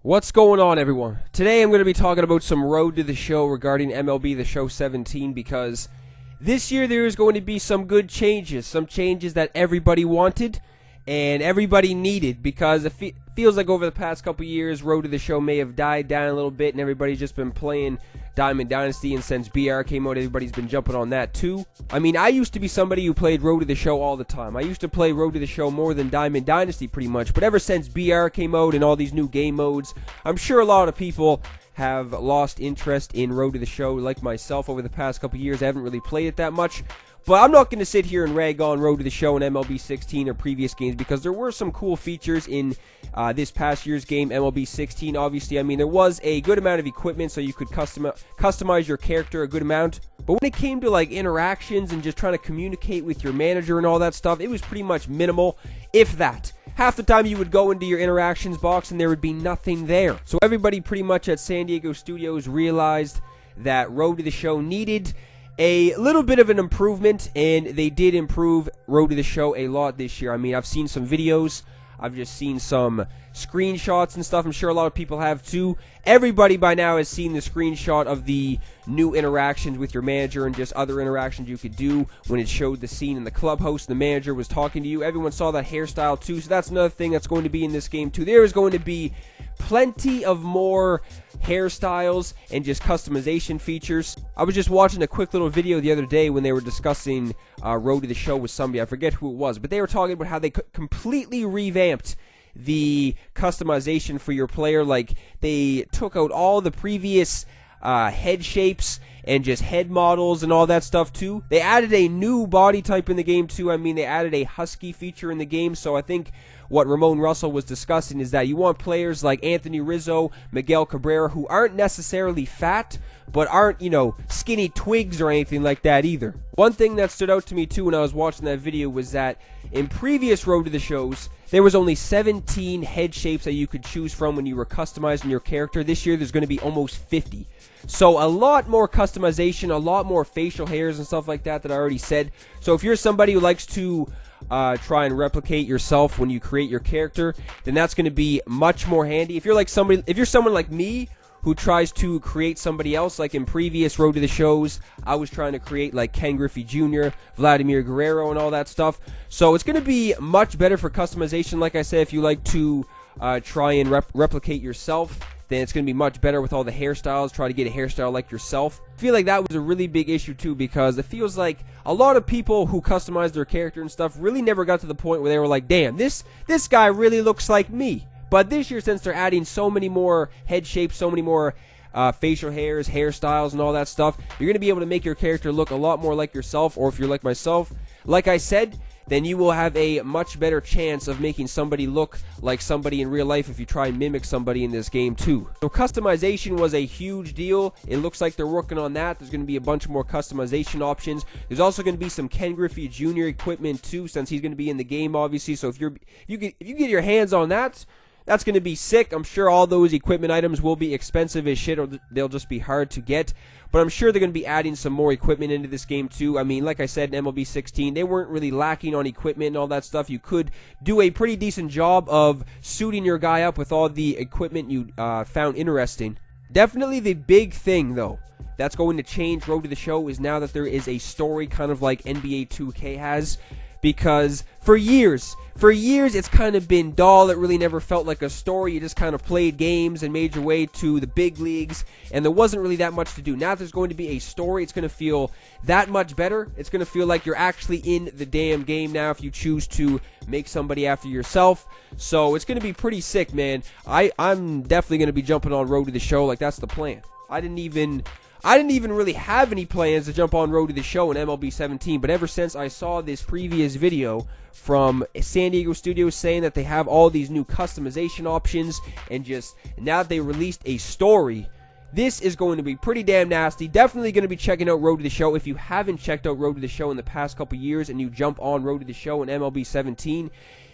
What's going on, everyone? Today I'm going to be talking about some Road to the Show regarding MLB The Show 17 because this year there is going to be some good changes, some changes that everybody wanted and everybody needed because it feels like over the past couple years Road to the Show may have died down a little bit and everybody's just been playing Diamond Dynasty, and since BR came out everybody's been jumping on that too. I mean, I used to be somebody who played Road to the Show all the time. I used to play Road to the Show more than Diamond Dynasty pretty much, but ever since BR came out and all these new game modes, I'm sure a lot of people have lost interest in Road to the Show like myself over the past couple years. I haven't really played it that much. But I'm not going to sit here and rag on Road to the Show and MLB 16 or previous games because there were some cool features in this past year's game, MLB 16. Obviously, I mean, there was a good amount of equipment so you could customize your character a good amount. But when it came to like interactions and just trying to communicate with your manager and all that stuff, it was pretty much minimal, if that. Half the time you would go into your interactions box and there would be nothing there. So everybody pretty much at San Diego Studios realized that Road to the Show needed a little bit of an improvement, and they did improve Road to the Show a lot this year. I mean, I've seen some videos, I've just seen some screenshots and stuff. I'm sure a lot of people have too. Everybody by now has seen the screenshot of the new interactions with your manager and just other interactions you could do when it showed the scene in the clubhouse. The manager was talking to you. Everyone saw that hairstyle too, so that's another thing that's going to be in this game too. There is going to be plenty of more hairstyles and just customization features. I was just watching a quick little video the other day when they were discussing Road to the Show with somebody. I forget who it was, but they were talking about how they completely revamped the customization for your player. Like, they took out all the previous head shapes and just head models and all that stuff too. They added a new body type in the game too. I mean, they added a husky feature in the game, so I think what Ramon Russell was discussing is that you want players like Anthony Rizzo, Miguel Cabrera, who aren't necessarily fat, but aren't, you know, skinny twigs or anything like that either. One thing that stood out to me too when I was watching that video was that in previous Road to the Shows, there was only 17 head shapes that you could choose from when you were customizing your character. This year, there's going to be almost 50. So a lot more customization, a lot more facial hairs and stuff like that I already said. So if you're somebody who likes to try and replicate yourself when you create your character, then that's going to be much more handy. If you're someone like me who tries to create somebody else, like in previous Road to the Shows, I was trying to create like Ken Griffey Jr., Vladimir Guerrero, and all that stuff. So it's going to be much better for customization. Like I said, if you like to try and replicate yourself, then it's going to be much better with all the hairstyles. Try to get a hairstyle like yourself. I feel like that was a really big issue too, because it feels like a lot of people who customize their character and stuff really never got to the point where they were like, damn, this guy really looks like me. But this year, since they're adding so many more head shapes, so many more facial hairs, hairstyles, and all that stuff, you're going to be able to make your character look a lot more like yourself. Or if you're like myself, like I said, then you will have a much better chance of making somebody look like somebody in real life if you try and mimic somebody in this game too. So customization was a huge deal. It looks like they're working on that. There's going to be a bunch more customization options. There's also going to be some Ken Griffey Jr. equipment too, since he's going to be in the game obviously. So if you get your hands on that, that's going to be sick. I'm sure all those equipment items will be expensive as shit, or they'll just be hard to get. But I'm sure they're going to be adding some more equipment into this game too. I mean, like I said, in MLB 16, they weren't really lacking on equipment and all that stuff. You could do a pretty decent job of suiting your guy up with all the equipment you found interesting. Definitely the big thing, though, that's going to change Road to the Show is now that there is a story, kind of like NBA 2K has. Because for years, it's kind of been dull. It really never felt like a story. You just kind of played games and made your way to the big leagues, and there wasn't really that much to do. Now there's going to be a story. It's going to feel that much better. It's going to feel like you're actually in the damn game now if you choose to make somebody after yourself. So it's going to be pretty sick, man. I'm definitely going to be jumping on Road to the Show. Like, that's the plan. I didn't even really have any plans to jump on Road to the Show in MLB 17, but ever since I saw this previous video from San Diego Studios saying that they have all these new customization options, and just now that they released a story, this is going to be pretty damn nasty. Definitely going to be checking out Road to the Show. If you haven't checked out Road to the Show in the past couple years and you jump on Road to the Show in MLB 17,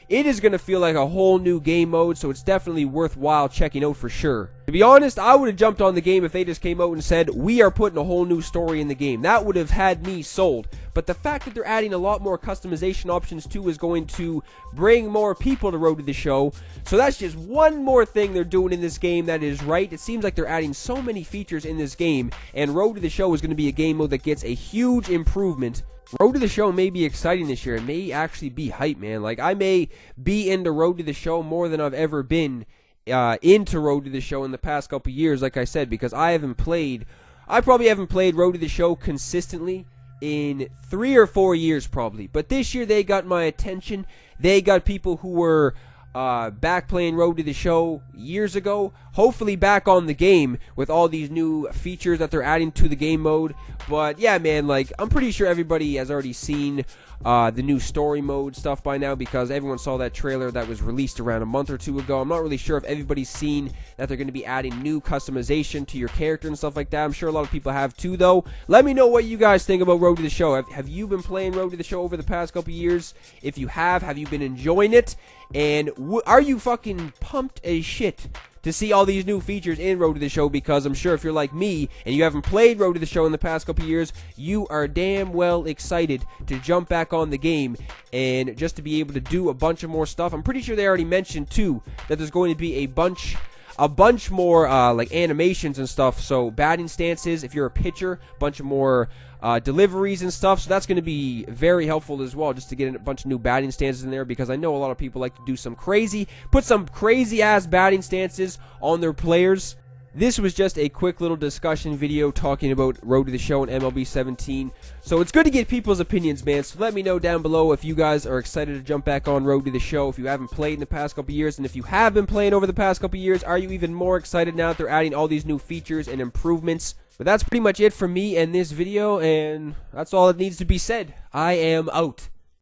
it is going to feel like a whole new game mode, so it's definitely worthwhile checking out for sure. To be honest, I would have jumped on the game if they just came out and said, we are putting a whole new story in the game. That would have had me sold. But the fact that they're adding a lot more customization options too is going to bring more people to Road to the Show. So that's just one more thing they're doing in this game that is right. It seems like they're adding so many features in this game, and Road to the Show is going to be a game mode that gets a huge improvement. Road to the Show may be exciting this year. It may actually be hype, man. Like, I may be into Road to the Show more than I've ever been into Road to the Show in the past couple years, like I said, because I probably haven't played Road to the Show consistently in 3 or 4 years probably. But this year they got my attention. They got people who were back playing Road to the Show years ago, hopefully back on the game with all these new features that they're adding to the game mode. But yeah, man, like, I'm pretty sure everybody has already seen the new story mode stuff by now, because everyone saw that trailer that was released around a month or two ago. I'm not really sure if everybody's seen that they're going to be adding new customization to your character and stuff like that. I'm sure a lot of people have too, though. Let me know what you guys think about Road to the Show. Have you been playing Road to the Show over the past couple years? If you have you been enjoying it? And are you fucking pumped as shit to see all these new features in Road to the Show? Because I'm sure if you're like me and you haven't played Road to the Show in the past couple years, you are damn well excited to jump back on the game and just to be able to do a bunch of more stuff. I'm pretty sure they already mentioned too that there's going to be a bunch more like animations and stuff. So batting stances, if you're a pitcher, a bunch of more deliveries and stuff. So that's going to be very helpful as well, just to get a bunch of new batting stances in there, because I know a lot of people like to do put some crazy ass batting stances on their players. This was just a quick little discussion video talking about Road to the Show and MLB 17. So it's good to get people's opinions, man. So let me know down below if you guys are excited to jump back on Road to the Show, if you haven't played in the past couple years. And if you have been playing over the past couple years, are you even more excited now that they're adding all these new features and improvements? But that's pretty much it for me and this video, and that's all that needs to be said. I am out.